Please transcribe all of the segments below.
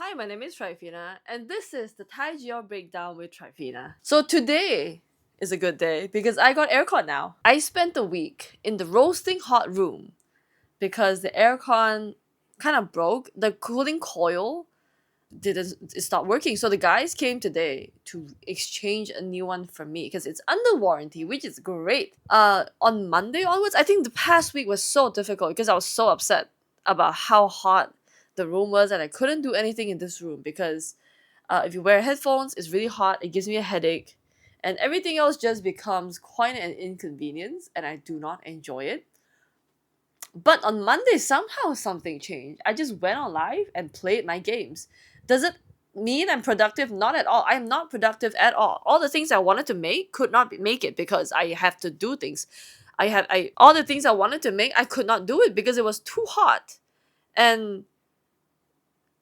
Hi, my name is Tryphena, and this is the Thai Geo Breakdown with Tryphena. So today is a good day because I got aircon now. I spent the week in the roasting hot room because the aircon kind of broke. The cooling coil didn't it stopped working. So the guys came today to exchange a new one for me because it's under warranty, which is great. On Monday onwards, I think the past week was so difficult because I was so upset about how hot the room was and I couldn't do anything in this room because if you wear headphones, it's really hot, it gives me a headache, and everything else just becomes quite an inconvenience and I do not enjoy it. But on Monday, somehow something changed. I just went on live and played my games. Does it mean I'm productive? Not at all. I'm not productive at all. All the things I wanted to make could not make it because I have to do things. I all the things I wanted to make, I could not do it because it was too hot. And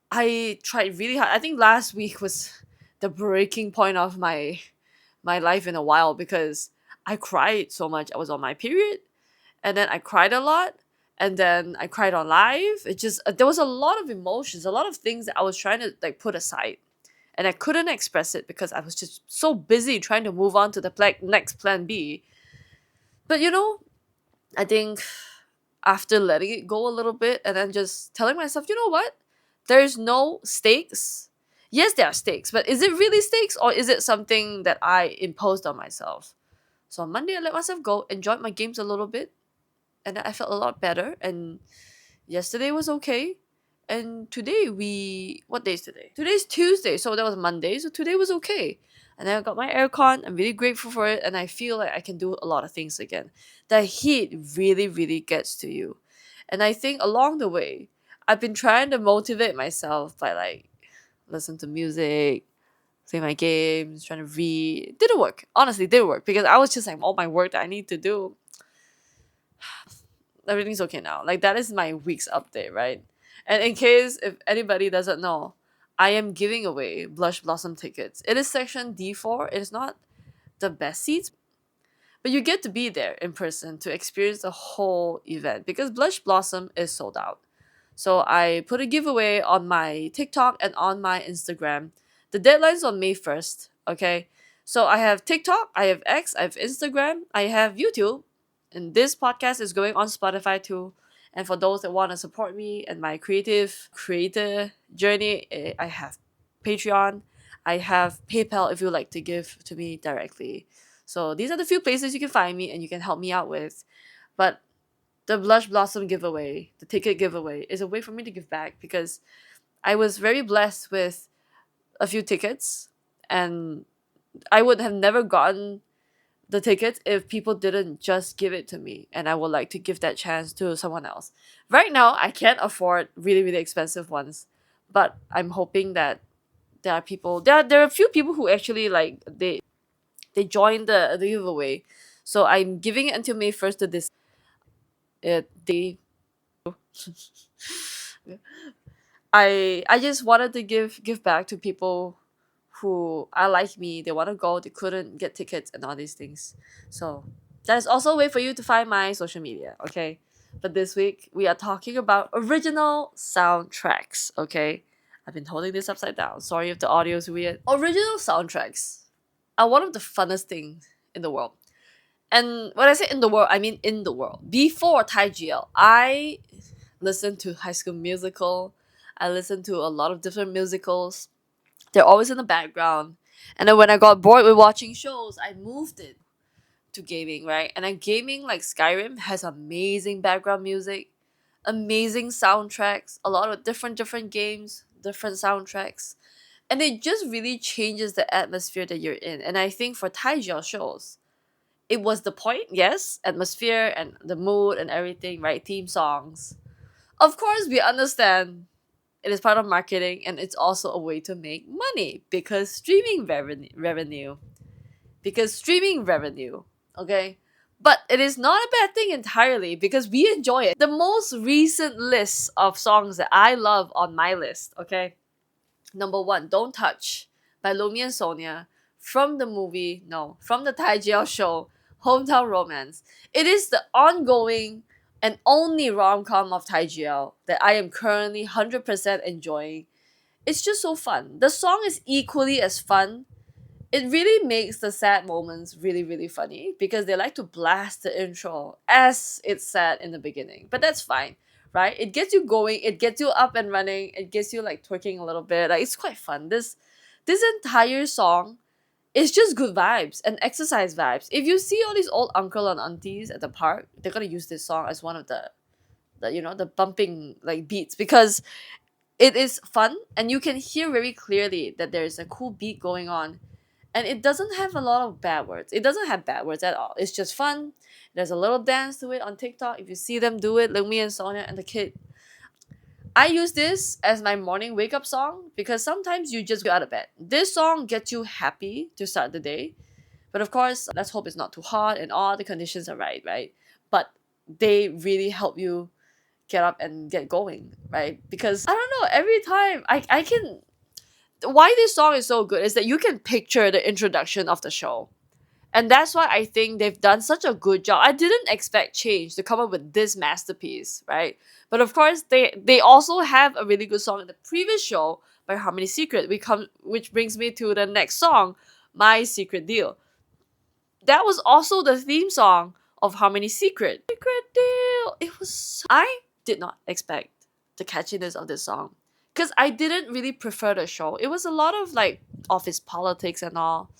I tried really hard. I think last week was the breaking point of my life in a while because I cried so much. I was on my period and then I cried a lot and then I cried on live. It just there was a lot of emotions, a lot of things that I was trying to like put aside and I couldn't express it because I was just so busy trying to move on to the next plan B. But I think after letting it go a little bit and then just telling myself, you know what? There's no stakes. Yes, there are stakes, but is it really stakes or is it something that I imposed on myself? So on Monday, I let myself go, enjoyed my games a little bit, and I felt a lot better. And yesterday was okay. And today what day is today? Today's Tuesday, so that was Monday. So today was okay. And then I got my aircon. I'm really grateful for it, and I feel like I can do a lot of things again. The heat really, really gets to you, and I think along the way, I've been trying to motivate myself by like listen to music, play my games, trying to read. It didn't work. Honestly, it didn't work because I was just like all my work that I need to do. Everything's okay now. Like that is my week's update, right? And in case if anybody doesn't know, I am giving away Blush Blossom tickets. It is section D4. It is not the best seats, but you get to be there in person to experience the whole event because Blush Blossom is sold out. So I put a giveaway on my TikTok and on my Instagram. The deadline's on May 1st, okay? So I have TikTok, I have X, I have Instagram, I have YouTube, and this podcast is going on Spotify too. And for those that want to support me and my creative creator journey, I have Patreon, I have PayPal if you like to give to me directly. So these are the few places you can find me and you can help me out with. But the Blush Blossom giveaway, the ticket giveaway, is a way for me to give back because I was very blessed with a few tickets and I would have never gotten the tickets if people didn't just give it to me, and I would like to give that chance to someone else. Right now, I can't afford really, really expensive ones, but I'm hoping that there are a few people who actually like they joined the giveaway. So I'm giving it until May 1st to this they I just wanted to give back to people who are like me. They want to go, they couldn't get tickets and all these things. So that is also a way for you to find my social media, okay? But this week we are talking about original soundtracks, okay? I've been holding this upside down. Sorry if the audio is weird. Original soundtracks are one of the funnest things in the world. And when I say in the world, I mean in the world. Before Thai GL, I listened to High School Musical. I listened to a lot of different musicals. They're always in the background. And then when I got bored with watching shows, I moved it to gaming, right? And then gaming like Skyrim has amazing background music, amazing soundtracks, a lot of different games, different soundtracks. And it just really changes the atmosphere that you're in. And I think for Taijia shows, it was the point, yes, atmosphere and the mood and everything, right? Theme songs. Of course, we understand it is part of marketing and it's also a way to make money because revenue. Because streaming revenue, okay? But it is not a bad thing entirely because we enjoy it. The most recent list of songs that I love on my list, okay? Number one, Don't Touch by Lomi and Sonia from the movie, no, from the Tai Jiao show, Hometown Romance. It is the ongoing and only rom-com of Tai Jiao that I am currently 100% enjoying. it's just so fun. The song is equally as fun. It really makes the sad moments really, really funny because they like to blast the intro as it's sad in the beginning. But that's fine, right? It gets you going, it gets you up and running, it gets you like twerking a little bit. Like it's quite fun. This entire song is just good vibes and exercise vibes. If you see all these old uncle and aunties at the park, they're gonna use this song as one of the bumping like beats because it is fun and you can hear very clearly that there is a cool beat going on, and it doesn't have a lot of bad words. It doesn't have bad words at all. It's just fun. There's a little dance to it on TikTok. If you see them do it, like me and Sonia and the kid, I use this as my morning wake up song because sometimes you just get out of bed. This song gets you happy to start the day. But of course, let's hope it's not too hot and all the conditions are right, right? But they really help you get up and get going, right? Because I don't know, every time I can, why this song is so good is that you can picture the introduction of the show. And that's why I think they've done such a good job. I didn't expect Change to come up with this masterpiece, right? But of course, they also have a really good song in the previous show by Harmony Secret, which brings me to the next song, My Secret Deal. That was also the theme song of Harmony Secret. Secret Deal. It was. I did not expect the catchiness of this song because I didn't really prefer the show. It was a lot of like office politics and all.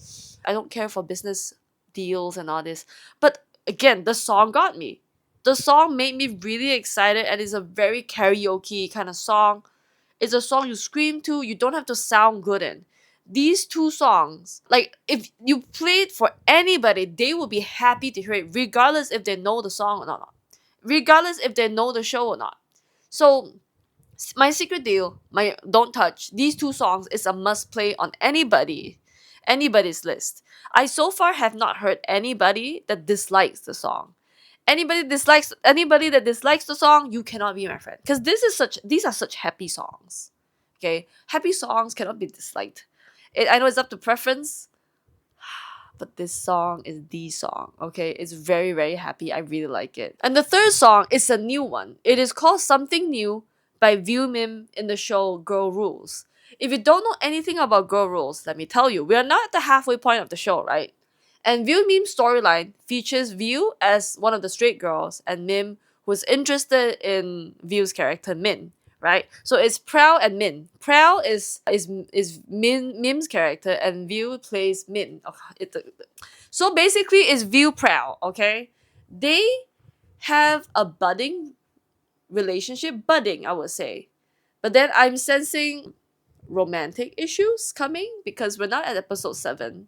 I don't care for business deals and all this. But again, the song got me. The song made me really excited and it's a very karaoke kind of song. It's a song you scream to, you don't have to sound good in. These two songs, like if you play it for anybody, they will be happy to hear it, regardless if they know the song or not. Regardless if they know the show or not. So My Secret Deal, my Don't Touch, these two songs is a must play on anybody's list. I so far have not heard anybody that dislikes the song. Anybody that dislikes the song, you cannot be my friend. Because these are such happy songs. Okay? Happy songs cannot be disliked. I know it's up to preference, but this song is the song, okay? It's very, very happy. I really like it. And the third song is a new one. It is called Something New by View Mim in the show Girl Rules. If you don't know anything about Girl Rules, let me tell you, we are not at the halfway point of the show, right? And View Mim's storyline features View as one of the straight girls and Mim who's interested in View's character Min, right? So it's Prowl and Min. Prowl is Mim's character and View plays Min. So basically it's View Prowl, okay? They have a budding, I would say. But then I'm sensing romantic issues coming because we're not at episode 7.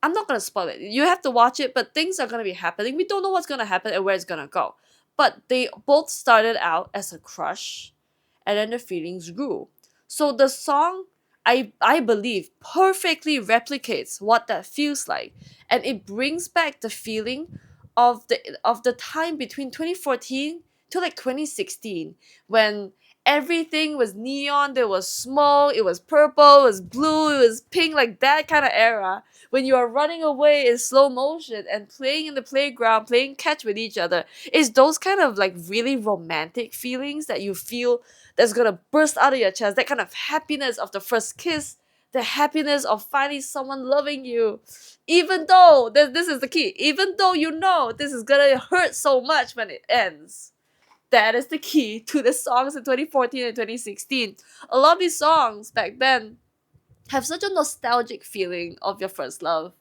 I'm not gonna spoil it. You have to watch it, but things are gonna be happening. We don't know what's gonna happen and where it's gonna go. But they both started out as a crush, and then the feelings grew. So the song, I believe, perfectly replicates what that feels like, and it brings back the feeling of the time between 2014 to like 2016 when everything was neon, there was smoke, it was purple, it was blue, it was pink, like that kind of era when you are running away in slow motion and playing in the playground, playing catch with each other. It's those kind of like really romantic feelings that you feel that's gonna burst out of your chest. That kind of happiness of the first kiss, the happiness of finding someone loving you. Even though, this is the key, even though you know this is gonna hurt so much when it ends. That is the key to the songs in 2014 and 2016. A lot of these songs back then have such a nostalgic feeling of your first love.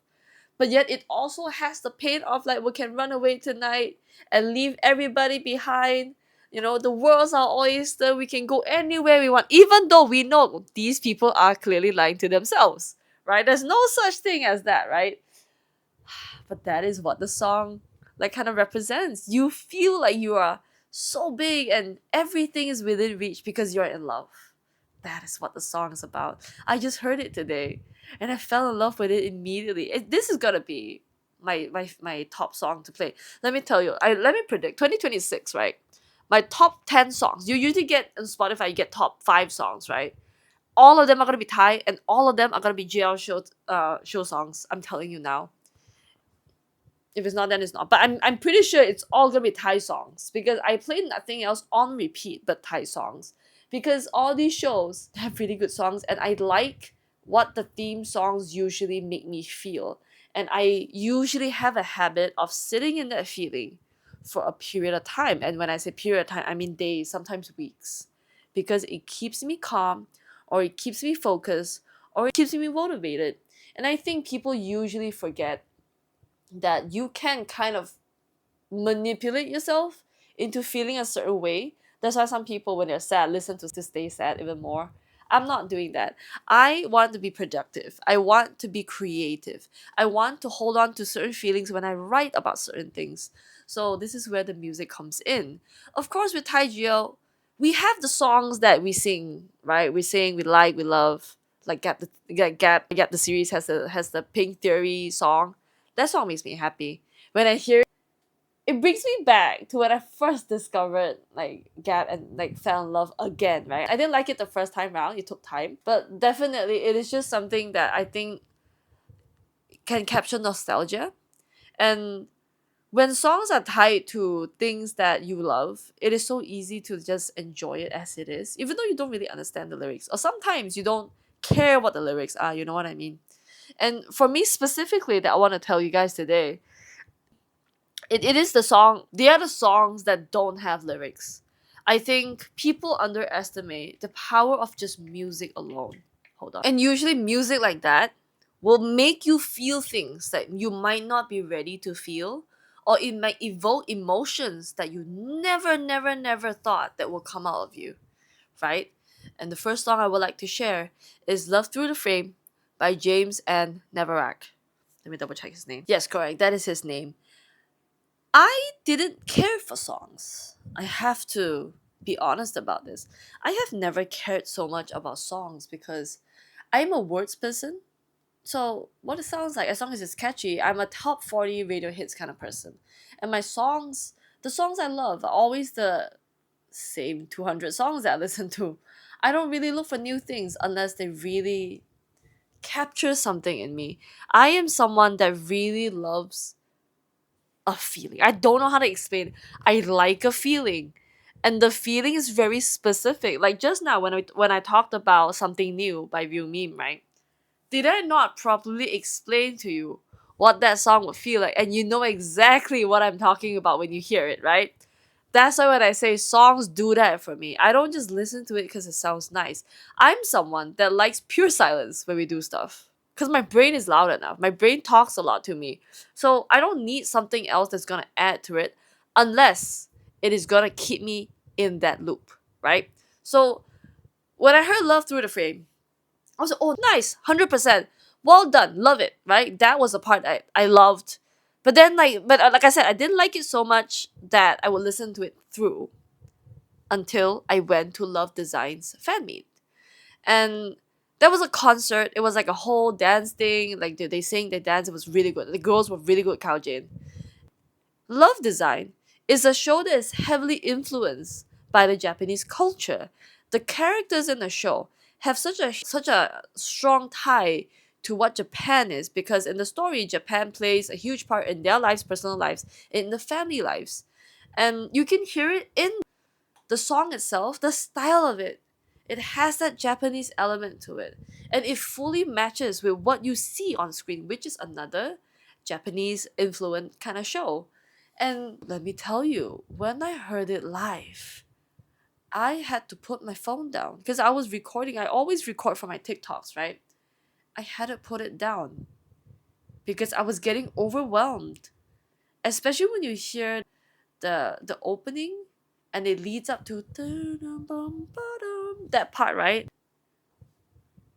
But yet it also has the pain of like we can run away tonight and leave everybody behind. You know, the world's our oyster, we can go anywhere we want, even though we know these people are clearly lying to themselves. Right? There's no such thing as that, right? But that is what the song like kind of represents. You feel like you are so big and everything is within reach because you're in love. That is what the song is about. I just heard it today and I fell in love with it immediately. This is gonna be my top song to play. Let me tell you, let me predict 2026, right? My top 10 songs. You usually get on Spotify, you get top 5 songs, right? All of them are gonna be Thai and all of them are gonna be JL show songs. I'm telling you now. If it's not, then it's not. But I'm pretty sure it's all gonna be Thai songs because I played nothing else on repeat but Thai songs. because all these shows have really good songs, and I like what the theme songs usually make me feel. And I usually have a habit of sitting in that feeling for a period of time. And when I say period of time, I mean days, sometimes weeks, because it keeps me calm, or it keeps me focused, or it keeps me motivated. And I think people usually forget that you can kind of manipulate yourself into feeling a certain way. That's why some people, when they're sad, listen to stay sad even more. I'm not doing that. I want to be productive. I want to be creative. I want to hold on to certain feelings when I write about certain things. So this is where the music comes in. Of course, with Taijio, we have the songs that we sing, right? We sing, we like, we love. Like Gap the series has the Pink Theory song. That song makes me happy. When I hear it brings me back to when I first discovered like Gap and like fell in love again, right? I didn't like it the first time round, it took time. But definitely it is just something that I think can capture nostalgia. And when songs are tied to things that you love, it is so easy to just enjoy it as it is, even though you don't really understand the lyrics. Or sometimes you don't care what the lyrics are, you know what I mean? And for me specifically that I want to tell you guys today, it is the song, the other songs that don't have lyrics. I think people underestimate the power of just music alone. Hold on. And usually music like that will make you feel things that you might not be ready to feel, or it might evoke emotions that you never thought that will come out of you, right? And the first song I would like to share is Love Through the Frame by James and Navarak. Let me double check his name. Yes, correct. That is his name. I didn't care for songs. I have to be honest about this. I have never cared so much about songs because I'm a words person. So, what it sounds like, as long as it's catchy, I'm a top 40 radio hits kind of person. And my songs, the songs I love, are always the same 200 songs that I listen to. I don't really look for new things unless they really capture something in me. I am someone that really loves a feeling. I don't know how to explain. I like a feeling. And the feeling is very specific. Like just now when I talked about Something New by View Meme, right? Did I not properly explain to you what that song would feel like? And you know exactly what I'm talking about when you hear it, right? That's why when I say songs do that for me, I don't just listen to it because it sounds nice. I'm someone that likes pure silence when we do stuff. Because my brain is loud enough. My brain talks a lot to me. So I don't need something else that's gonna add to it unless it is gonna keep me in that loop, right? So when I heard Love Through the Frame, I was like, oh, nice, 100%. Well done, love it, right? That was the part I loved. But then, like I said, I didn't like it so much that I would listen to it through until I went to Love Design's fan meet. And that was a concert. It was like a whole dance thing. Like they sing, they dance. It was really good. The girls were really good, Kao Jane. Love Design is a show that is heavily influenced by the Japanese culture. The characters in the show have such a strong tie to what Japan is, because in the story Japan plays a huge part in their lives, personal lives, in the family lives. And you can hear it in the song itself, the style of it. It has that Japanese element to it. And it fully matches with what you see on screen, which is another Japanese influenced kind of show. And let me tell you, when I heard it live, I had to put my phone down because I was recording. I always record for my TikToks, right? I had to put it down because I was getting overwhelmed, especially when you hear the opening and it leads up to that part, right?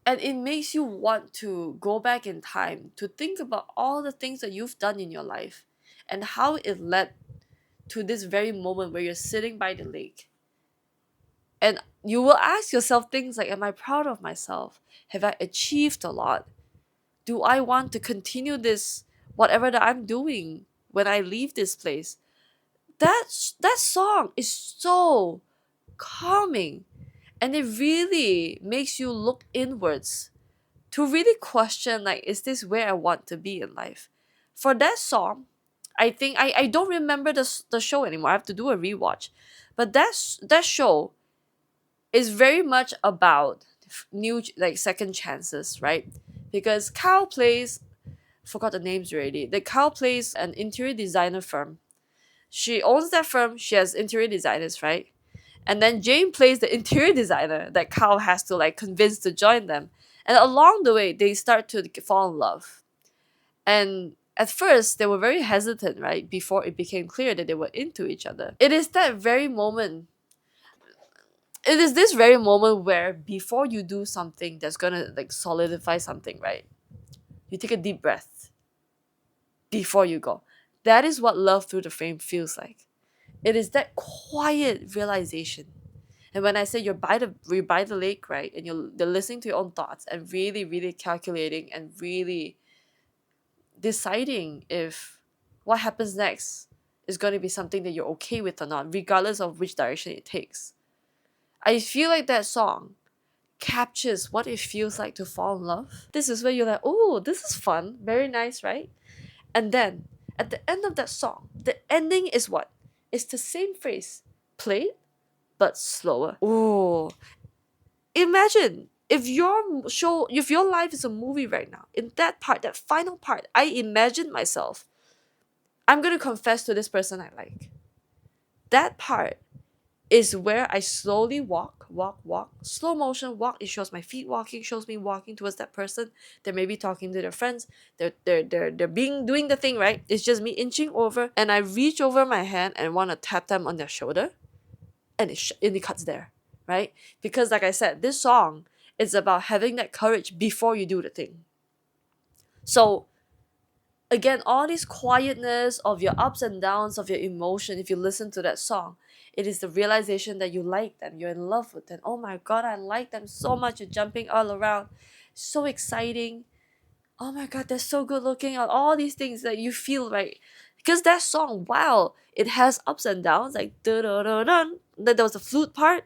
And it makes you want to go back in time to think about all the things that you've done in your life and how it led to this very moment where you're sitting by the lake. And you will ask yourself things like, am I proud of myself? Have I achieved a lot? Do I want to continue this, whatever that I'm doing when I leave this place? That song is so calming, and it really makes you look inwards to really question, like, is this where I want to be in life? For that song, I think I don't remember the show anymore. I have to do a rewatch. But that show is very much about new, like, second chances, right? Because Kyle plays, forgot the names already. The Kyle plays an interior designer firm. She owns that firm. She has interior designers, right? And then Jane plays the interior designer that Kyle has to, like, convince to join them. And along the way, they start to fall in love. And at first, they were very hesitant, right? Before it became clear that they were into each other. It is that very moment. It is this very moment where before you do something that's gonna, like, solidify something, right? You take a deep breath before you go. That is what love through the frame feels like. It is that quiet realization. And when I say you're by the lake, right, and you're listening to your own thoughts and really, really calculating and really deciding if what happens next is going to be something that you're okay with or not, regardless of which direction it takes. I feel like that song captures what it feels like to fall in love. This is where you're like, oh, this is fun, very nice, right? And then at the end of that song, the ending is what? It's the same phrase, played but slower. Oh, imagine if your life is a movie right now. In that part, that final part, I imagine myself. I'm gonna confess to this person I like. That part is where I slowly walk, slow motion walk. It shows my feet walking, shows me walking towards that person. They may be talking to their friends. They're being doing the thing, right? It's just me inching over, and I reach over my hand and want to tap them on their shoulder, and it cuts there, right? Because like I said, this song is about having that courage before you do the thing. So again, all this quietness of your ups and downs of your emotion, if you listen to that song, it is the realization that you like them, you're in love with them. Oh my god, I like them so much. You're jumping all around, so exciting. Oh my god, they're so good looking. All these things that you feel, right? Because that song, wow, it has ups and downs, like da da da dun. Then there was the flute part,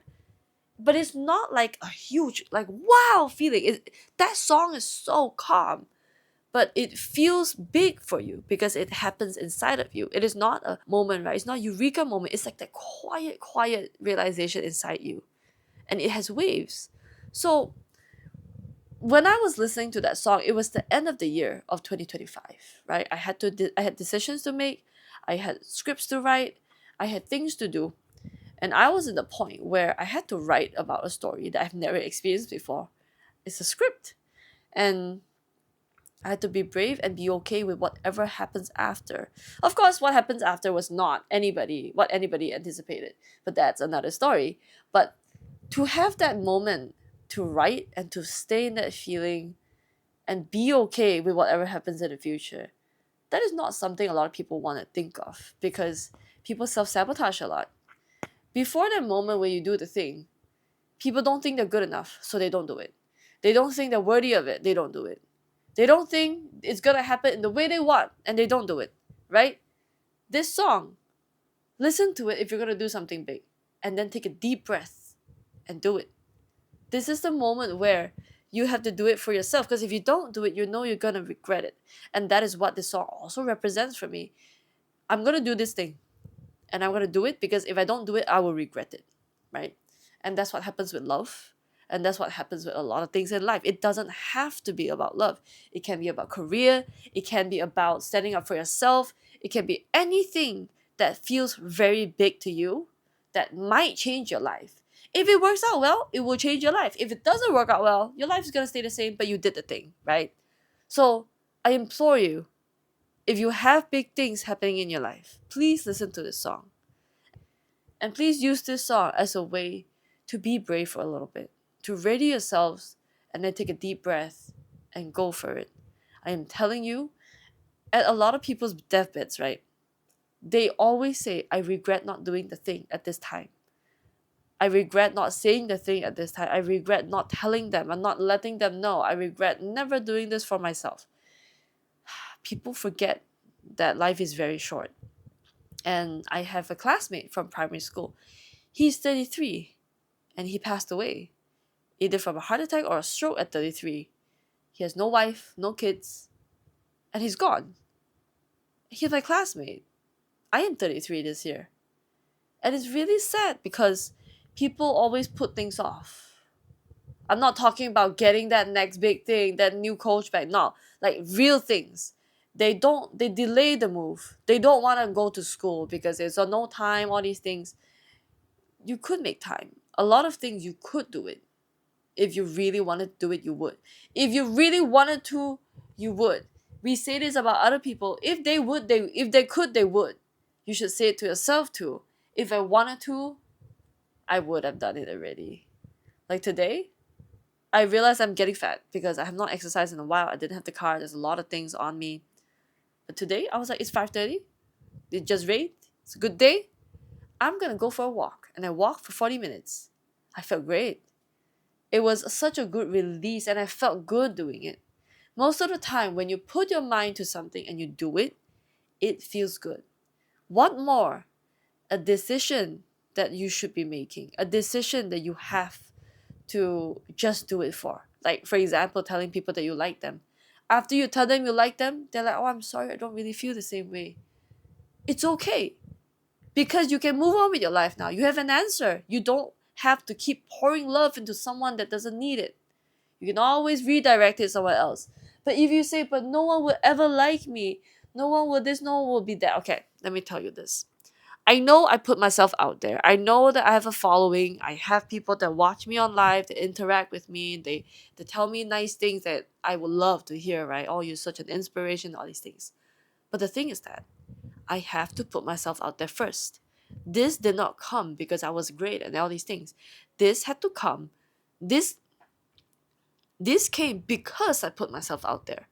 but it's not like a huge, like, wow feeling. That song is so calm, but it feels big for you because it happens inside of you. It is not a moment, right? It's not a eureka moment. It's like that quiet realization inside you, and it has waves. So when I was listening to that song, it was the end of the year of 2025, right? I had decisions to make, I had scripts to write, I had things to do, and I was in the point where I had to write about a story that I've never experienced before. It's a script, and I had to be brave and be okay with whatever happens after. Of course, what happens after was not what anybody anticipated, but that's another story. But to have that moment to write and to stay in that feeling and be okay with whatever happens in the future, that is not something a lot of people want to think of because people self sabotage a lot. Before that moment when you do the thing, people don't think they're good enough, so they don't do it. They don't think they're worthy of it, they don't do it. They don't think it's gonna happen in the way they want, and they don't do it, right? This song, listen to it if you're gonna do something big, and then take a deep breath and do it. This is the moment where you have to do it for yourself, because if you don't do it, you know you're gonna regret it. And that is what this song also represents for me. I'm gonna do this thing, and I'm gonna do it because if I don't do it, I will regret it, right? And that's what happens with love. And that's what happens with a lot of things in life. It doesn't have to be about love. It can be about career. It can be about standing up for yourself. It can be anything that feels very big to you that might change your life. If it works out well, it will change your life. If it doesn't work out well, your life is going to stay the same, but you did the thing, right? So I implore you, if you have big things happening in your life, please listen to this song. And please use this song as a way to be brave for a little bit, to ready yourselves, and then take a deep breath and go for it. I am telling you, at a lot of people's deathbeds, right? They always say, I regret not doing the thing at this time. I regret not saying the thing at this time. I regret not telling them and not letting them know. I regret never doing this for myself. People forget that life is very short. And I have a classmate from primary school. He's 33 and he passed away, either from a heart attack or a stroke at 33. He has no wife, no kids, and he's gone. He's my classmate. I am 33 this year. And it's really sad because people always put things off. I'm not talking about getting that next big thing, that new coach bag. No, like real things. They delay the move. They don't want to go to school because there's no time, all these things. You could make time. A lot of things you could do it. If you really wanted to do it, you would. If you really wanted to, you would. We say this about other people. If they could, they would. You should say it to yourself too. If I wanted to, I would have done it already. Like today, I realized I'm getting fat because I have not exercised in a while. I didn't have the car. There's a lot of things on me. But today, I was like, it's 5:30. It just rained. It's a good day. I'm gonna go for a walk. And I walked for 40 minutes. I felt great. It was such a good release and I felt good doing it. Most of the time, when you put your mind to something and you do it, it feels good. What more? A decision that you should be making, a decision that you have to just do it for. Like, for example, telling people that you like them. After you tell them you like them, they're like, oh, I'm sorry, I don't really feel the same way. It's okay because you can move on with your life now. You have an answer. You don't have to keep pouring love into someone that doesn't need it. You can always redirect it somewhere else. But if you say, but no one will ever like me, no one will this, no one will be that. Okay, let me tell you this. I know I put myself out there. I know that I have a following. I have people that watch me on live, that interact with me. They tell me nice things that I would love to hear, right? Oh, you're such an inspiration, all these things. But the thing is that I have to put myself out there first. This did not come because I was great and all these things. This had to come. This came because I put myself out there.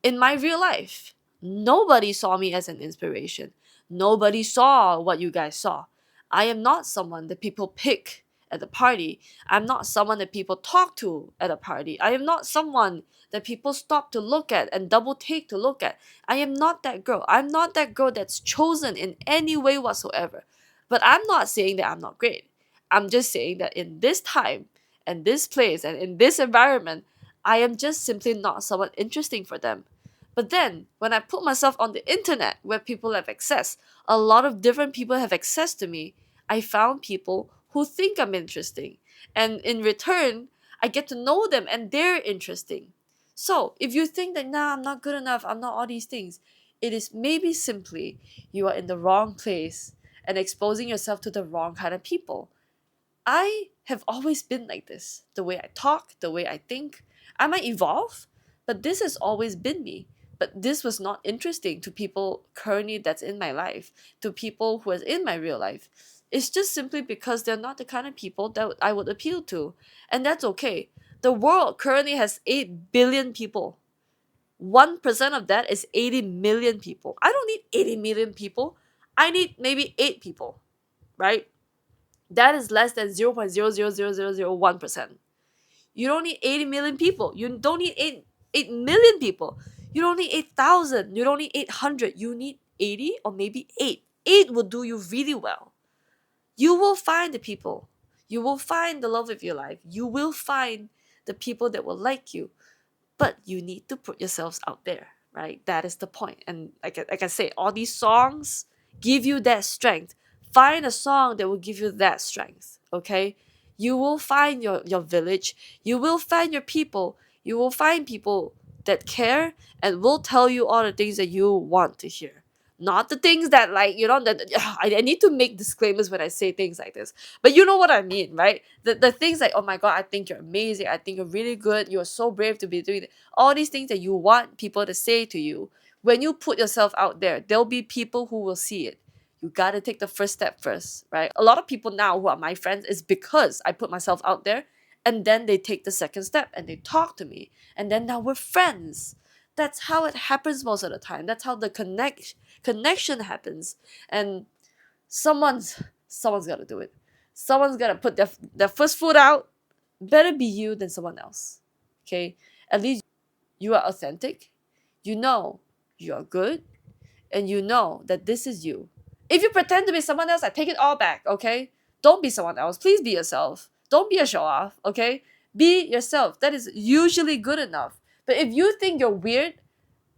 In my real life, nobody saw me as an inspiration. Nobody saw what you guys saw. I am not someone that people pick at the party. I'm not someone that people talk to at a party. I am not someone that people stop to look at and double take to look at. I am not that girl. I'm not that girl that's chosen in any way whatsoever. But I'm not saying that I'm not great. I'm just saying that in this time and this place and in this environment, I am just simply not someone interesting for them. But then, when I put myself on the internet where people have access, a lot of different people have access to me, I found people who think I'm interesting. And in return, I get to know them and they're interesting. So, if you think that, nah, I'm not good enough, I'm not all these things, it is maybe simply you are in the wrong place and exposing yourself to the wrong kind of people. I have always been like this. The way I talk, the way I think. I might evolve, but this has always been me. But this was not interesting to people currently that's in my life, to people who is in my real life. It's just simply because they're not the kind of people that I would appeal to. And that's okay. The world currently has 8 billion people. 1% of that is 80 million people. I don't need 80 million people. I need maybe 8 people, right? That is less than 0.0000001%. You don't need 80 million people. You don't need 8 million people. You don't need 8,000. You don't need 800. You need 80 or maybe 8. 8 will do you really well. You will find the people. You will find the love of your life. You will find the people that will like you. But you need to put yourselves out there, right? That is the point. And like I say, all these songs give you that strength. Find a song that will give you that strength, okay? You will find your village. You will find your people. You will find people that care and will tell you all the things that you want to hear. Not the things that, like, that I need to make disclaimers when I say things like this. But you know what I mean, right? The things like, oh my God, I think you're amazing. I think you're really good. You're so brave to be doing it. All these things that you want people to say to you. When you put yourself out there, there'll be people who will see it. You gotta take the first step first, right? A lot of people now who are my friends is because I put myself out there and then they take the second step and they talk to me. And then now we're friends. That's how it happens most of the time. That's how the connection happens. And someone's got to do it. Someone's got to put their first foot out. Better be you than someone else. Okay? At least you are authentic. You know you are good. And you know that this is you. If you pretend to be someone else, I take it all back, okay? Don't be someone else. Please be yourself. Don't be a show off, okay? Be yourself. That is usually good enough. But if you think you're weird,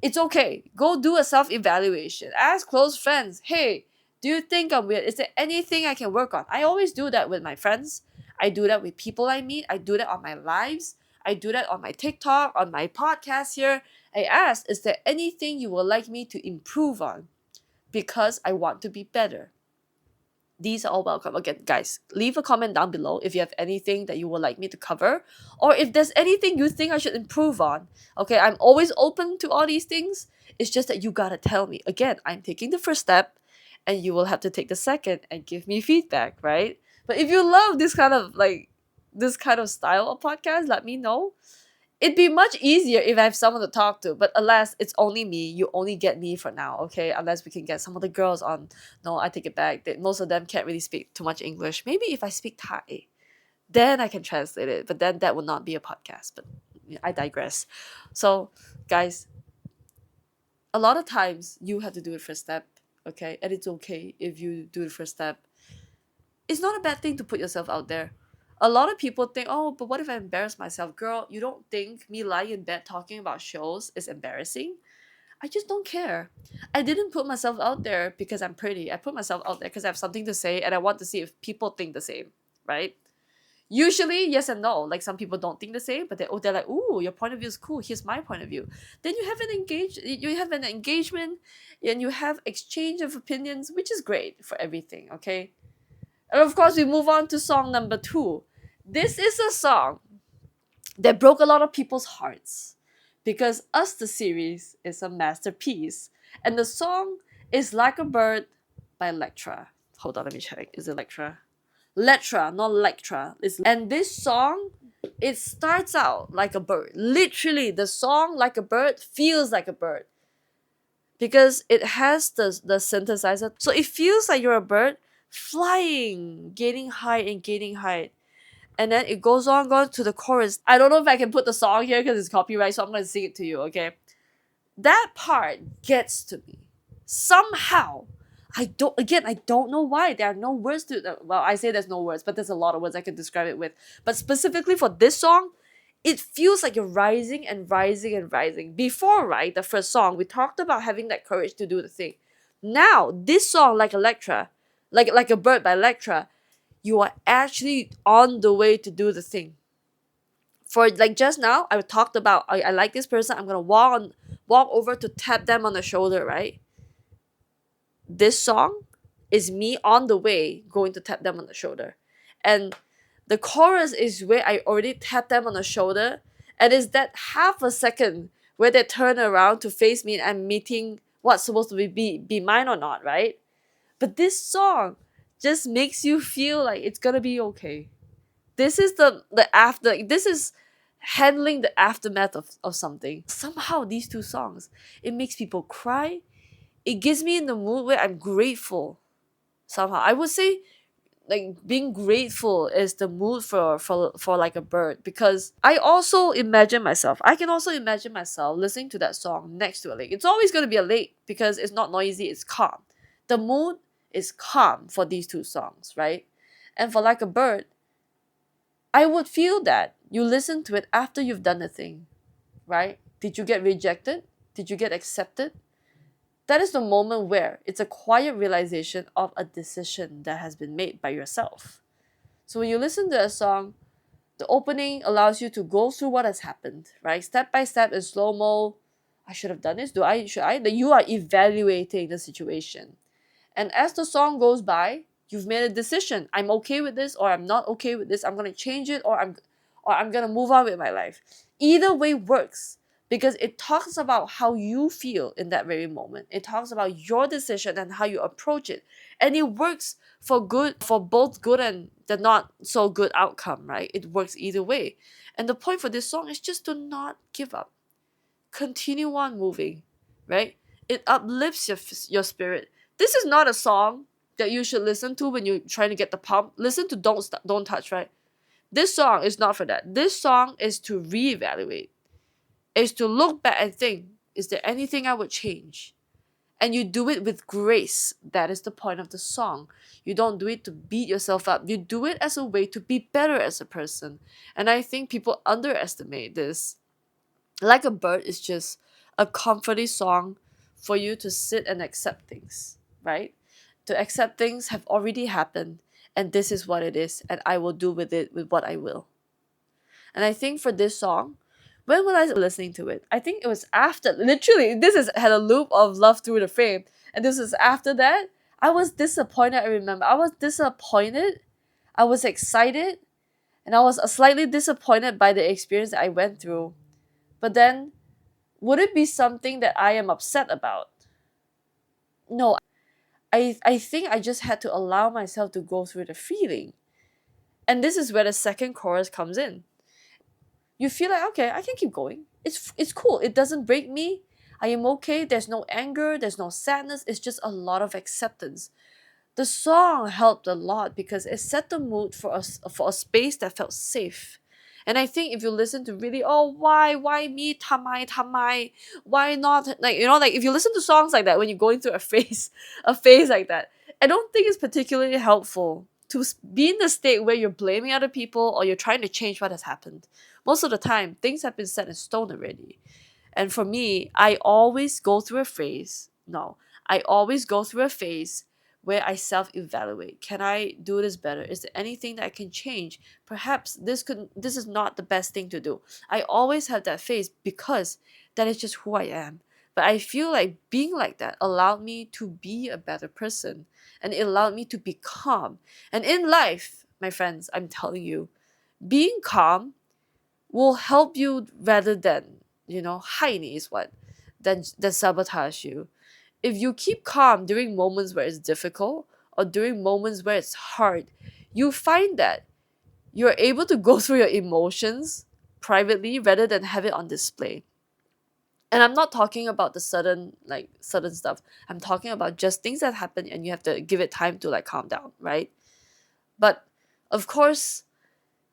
it's okay. Go do a self-evaluation. Ask close friends, hey, Do you think I'm weird? Is there anything I can work on? I always do that with my friends. I do that with people I meet. I do that on my lives. I do that on my TikTok, on my podcast here. I ask, is there anything you would like me to improve on? Because I want to be better. These are all welcome. Again, guys, leave a comment down below if you have anything that you would like me to cover, or if there's anything you think I should improve on. Okay, I'm always open to all these things. It's just that you gotta tell me. Again, I'm taking the first step, and you will have to take the second and give me feedback, right? But if you love this kind of style of podcast, let me know. It'd be much easier if I have someone to talk to, but alas, it's only me. You only get me for now, okay? Unless we can get some of the girls on. No, I take it back. Most of them can't really speak too much English. Maybe if I speak Thai, then I can translate it. But then that would not be a podcast. But I digress. So, guys, a lot of times you have to do the first step, okay? And it's okay if you do the first step. It's not a bad thing to put yourself out there. A lot of people think, oh, but what if I embarrass myself? Girl, you don't think me lying in bed talking about shows is embarrassing? I just don't care. I didn't put myself out there because I'm pretty. I put myself out there because I have something to say and I want to see if people think the same, right? Usually, yes and no. Like some people don't think the same, but they're like, ooh, your point of view is cool. Here's my point of view. Then you have an engagement, and you have exchange of opinions, which is great for everything. Okay, and of course, we move on to song number 2. This is a song that broke a lot of people's hearts because Us the series is a masterpiece, and the song is Like a Bird by Letra. Hold on, let me check. Is it Letra? Letra, not Lectra. And this song, it starts out like a bird. Literally, the song Like a Bird feels like a bird because it has the synthesizer. So it feels like you're a bird flying, gaining height and gaining height. And then it goes on, going to the chorus. I don't know if I can put the song here because it's copyright, so I'm going to sing it to you, okay? That part gets to me. Somehow, I don't know why. There are no words to, well, I say there's no words, but there's a lot of words I can describe it with. But specifically for this song, it feels like you're rising and rising and rising. Before, right, the first song, we talked about having that courage to do the thing. Now, this song, like Electra, like a bird by Electra, you are actually on the way to do the thing. For like just now, I talked about I like this person. I'm gonna walk over to tap them on the shoulder, right? This song is me on the way going to tap them on the shoulder, and the chorus is where I already tapped them on the shoulder, and it's that half a second where they turn around to face me and I'm meeting what's supposed to be mine or not, right? But this song just makes you feel like it's gonna be okay. This is the after. This is handling the aftermath of something. Somehow these two songs, it makes people cry. It gets me in the mood where I'm grateful. Somehow I would say like being grateful is the mood for like a bird, because I also imagine myself. I can also imagine myself listening to that song next to a lake. It's always gonna be a lake because it's not noisy. It's calm. The mood is calm for these two songs, right? And for Like a Bird, I would feel that you listen to it after you've done the thing, right? Did you get rejected? Did you get accepted? That is the moment where it's a quiet realization of a decision that has been made by yourself. So when you listen to a song, the opening allows you to go through what has happened, right? Step by step in slow mo. I should have done this. Should I? That you are evaluating the situation. And as the song goes by, you've made a decision. I'm okay with this or I'm not okay with this. I'm gonna change it or I'm gonna move on with my life. Either way works because it talks about how you feel in that very moment. It talks about your decision and how you approach it. And it works for both good and the not so good outcome, right? It works either way. And the point for this song is just to not give up. Continue on moving, right? It uplifts your spirit. This is not a song that you should listen to when you're trying to get the pump. Listen to Don't Touch, right? This song is not for that. This song is to reevaluate. Is to look back and think, is there anything I would change? And you do it with grace. That is the point of the song. You don't do it to beat yourself up. You do it as a way to be better as a person. And I think people underestimate this. Like a Bird is just a comforting song for you to sit and accept things, right? to accept things have already happened, and this is what it is, and I will do with it with what I will. And I think for this song, when was I listening to it? I think it was after, literally, this is had a loop of Love Through the Frame, and this is after that. I was disappointed, I remember. I was disappointed, I was excited, and I was slightly disappointed by the experience that I went through. But then, would it be something that I am upset about? No, I think I just had to allow myself to go through the feeling. And this is where the second chorus comes in. You feel like, okay, I can keep going. It's cool. It doesn't break me. I am okay. There's no anger, there's no sadness. It's just a lot of acceptance. The song helped a lot because it set the mood for us for a space that felt safe. And I think if you listen to really, oh, why me, tamai, why not, like, like if you listen to songs like that when you're going through a phase, a phase like that, I don't think it's particularly helpful to be in the state where you're blaming other people or you're trying to change what has happened. Most of the time, things have been set in stone already. And for me, I always go through a phase. No, I always go through a phase where I self-evaluate. Can I do this better? Is there anything that I can change? Perhaps this is not the best thing to do. I always have that phase because that is just who I am. But I feel like being like that allowed me to be a better person, and it allowed me to be calm. And in life, my friends, I'm telling you, being calm will help you rather than, 害你 is what? Than sabotage you. If you keep calm during moments where it's difficult or during moments where it's hard, you find that you're able to go through your emotions privately rather than have it on display. And I'm not talking about the sudden stuff. I'm talking about just things that happen and you have to give it time to like calm down, right? But of course,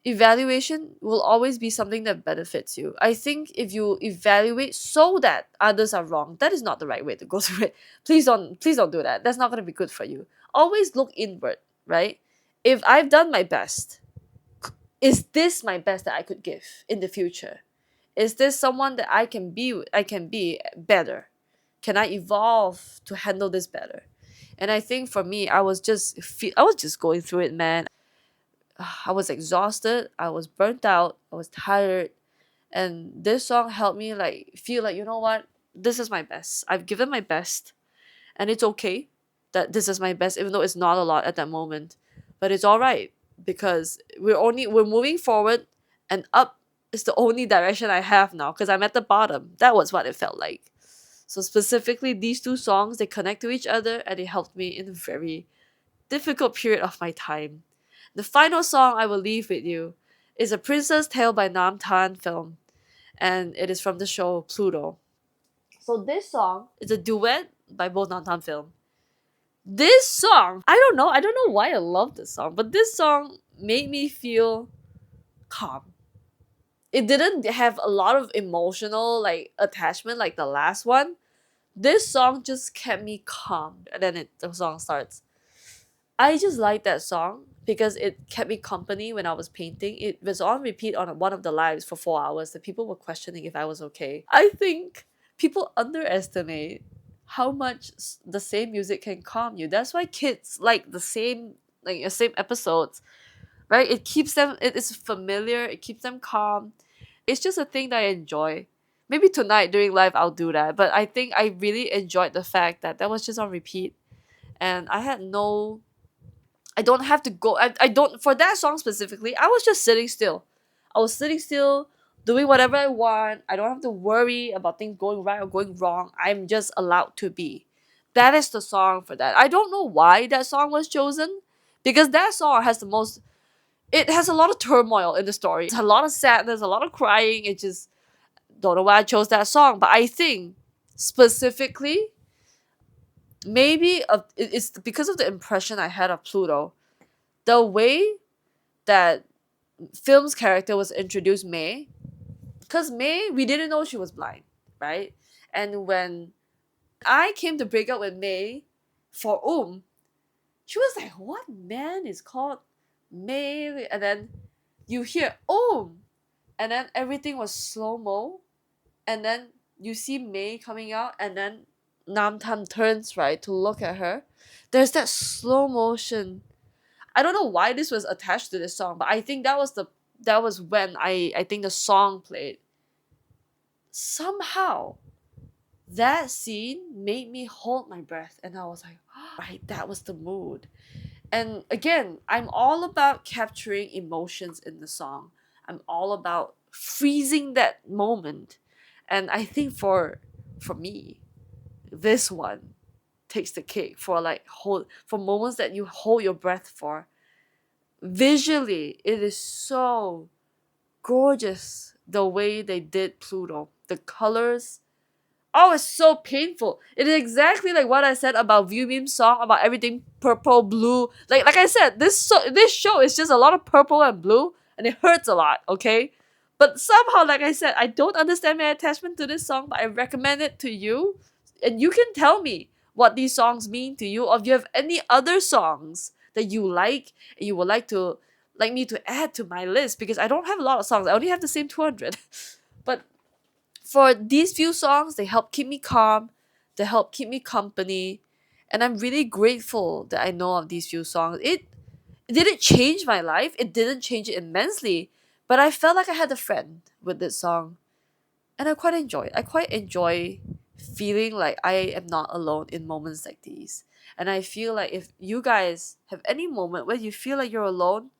evaluation will always be something that benefits you. I think if you evaluate so that others are wrong, that is not the right way to go through it. Please don't do that. That's not going to be good for you. Always look inward, right? If I've done my best, is this my best that I could give in the future? Is this someone that I can be better? Can I evolve to handle this better? And I think for me, I was just going through it, man. I was exhausted, I was burnt out, I was tired, and this song helped me like feel like, you know what? This is my best. I've given my best, and it's okay that this is my best even though it's not a lot at that moment. But it's all right because we're moving forward, and up is the only direction I have now because I'm at the bottom. That was what it felt like. So specifically these two songs, they connect to each other and it helped me in a very difficult period of my time. The final song I will leave with you is A Princess Tale by Namtan film, and it is from the show Pluto. So this song is a duet by both Namtan film. This song, I don't know why I love this song, but this song made me feel calm. It didn't have a lot of emotional like attachment like the last one. This song just kept me calm, and then the song starts. I just like that song because it kept me company when I was painting. It was on repeat on one of the lives for 4 hours. The people were questioning if I was okay. I think people underestimate how much the same music can calm you. That's why kids like the same episodes, right? It keeps them. It is familiar. It keeps them calm. It's just a thing that I enjoy. Maybe tonight during live I'll do that. But I think I really enjoyed the fact that that was just on repeat, and I don't have to go. I don't, for that song specifically, I was just sitting still. I was sitting still, doing whatever I want. I don't have to worry about things going right or going wrong. I'm just allowed to be. That is the song for that. I don't know why that song was chosen because that song has the most, it has a lot of turmoil in the story. It's a lot of sadness, a lot of crying. It just, don't know why I chose that song. But I think specifically, maybe it's because of the impression I had of Pluto. The way that film's character was introduced, May, because May, we didn't know she was blind, right? And when I came to break up with May for she was like, what man is called May? And then you hear and then everything was slow mo, and then you see May coming out, and then Namtan turns right to look at her, there's that slow motion. I don't know why this was attached to this song, but I think that was when I think the song played. Somehow that scene made me hold my breath, and I was like, right, that was the mood. And again, I'm all about capturing emotions in the song. I'm all about freezing that moment. And I think for me, this one takes the cake for like hold for moments that you hold your breath for. Visually, it is so gorgeous the way they did Pluto. The colors, oh, it's so painful. It is exactly like what I said about View Meme song about everything purple, blue. Like I said, this show is just a lot of purple and blue, and it hurts a lot. Okay, but somehow, like I said, I don't understand my attachment to this song, but I recommend it to you, and you can tell me what these songs mean to you, or if you have any other songs that you like and you would like me to add to my list, because I don't have a lot of songs. I only have the same 200. But for these few songs, they help keep me calm, they help keep me company, and I'm really grateful that I know of these few songs. It didn't change my life, it didn't change it immensely, but I felt like I had a friend with this song, and I quite enjoy feeling like I am not alone in moments like these. And I feel like if you guys have any moment where you feel like you're alone,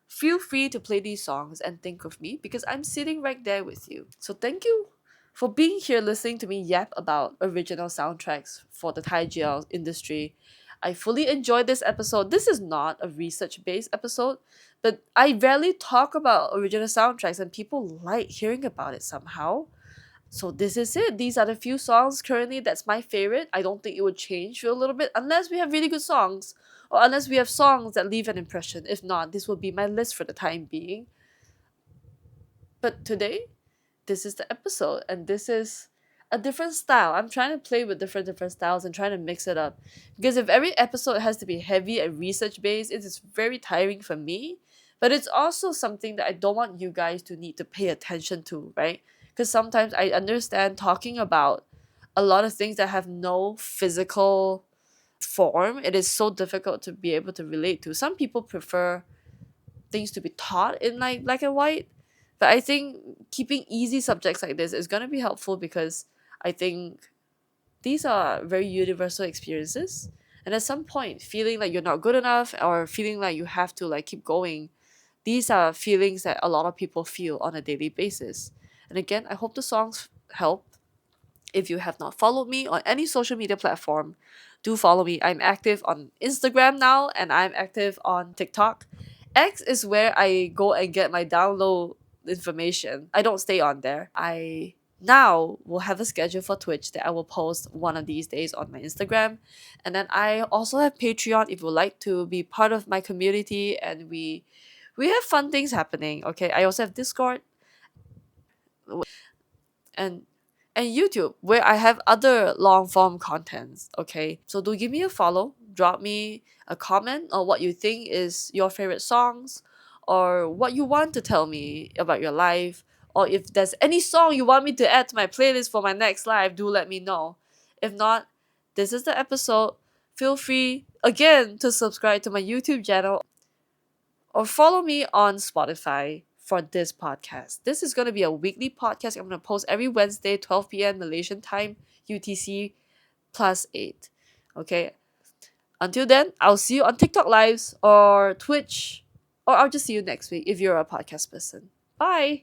feel free to play these songs and think of me, because I'm sitting right there with you. So thank you for being here listening to me yap about original soundtracks for the Thai GL industry. I fully enjoyed this episode. This is not a research based episode, but I rarely talk about original soundtracks and people like hearing about it somehow. So this is it. These are the few songs currently that's my favorite. I don't think it would change for a little bit unless we have really good songs, or unless we have songs that leave an impression. If not, this will be my list for the time being. But today, this is the episode, and this is a different style. I'm trying to play with different styles and trying to mix it up. Because if every episode has to be heavy and research based, it is very tiring for me. But it's also something that I don't want you guys to need to pay attention to, right? Because sometimes I understand talking about a lot of things that have no physical form, it is so difficult to be able to relate to. Some people prefer things to be taught in like black and white, but I think keeping easy subjects like this is going to be helpful, because I think these are very universal experiences, and at some point feeling like you're not good enough or feeling like you have to like keep going, these are feelings that a lot of people feel on a daily basis. And again, I hope the songs help. If you have not followed me on any social media platform, do follow me. I'm active on Instagram now, and I'm active on TikTok. X is where I go and get my download information. I don't stay on there. I now will have a schedule for Twitch that I will post one of these days on my Instagram. And then I also have Patreon if you would like to be part of my community, and we have fun things happening. Okay. I also have Discord and YouTube, where I have other long form contents. Okay, so do give me a follow, drop me a comment on what you think is your favorite songs, or what you want to tell me about your life, or if there's any song you want me to add to my playlist for my next live, do let me know. If not, this is the episode. Feel free again to subscribe to my YouTube channel or follow me on Spotify for this podcast. This is going to be a weekly podcast. I'm going to post every Wednesday, 12 p.m. Malaysian time, UTC +8. Okay. Until then, I'll see you on TikTok lives or Twitch, or I'll just see you next week if you're a podcast person. Bye.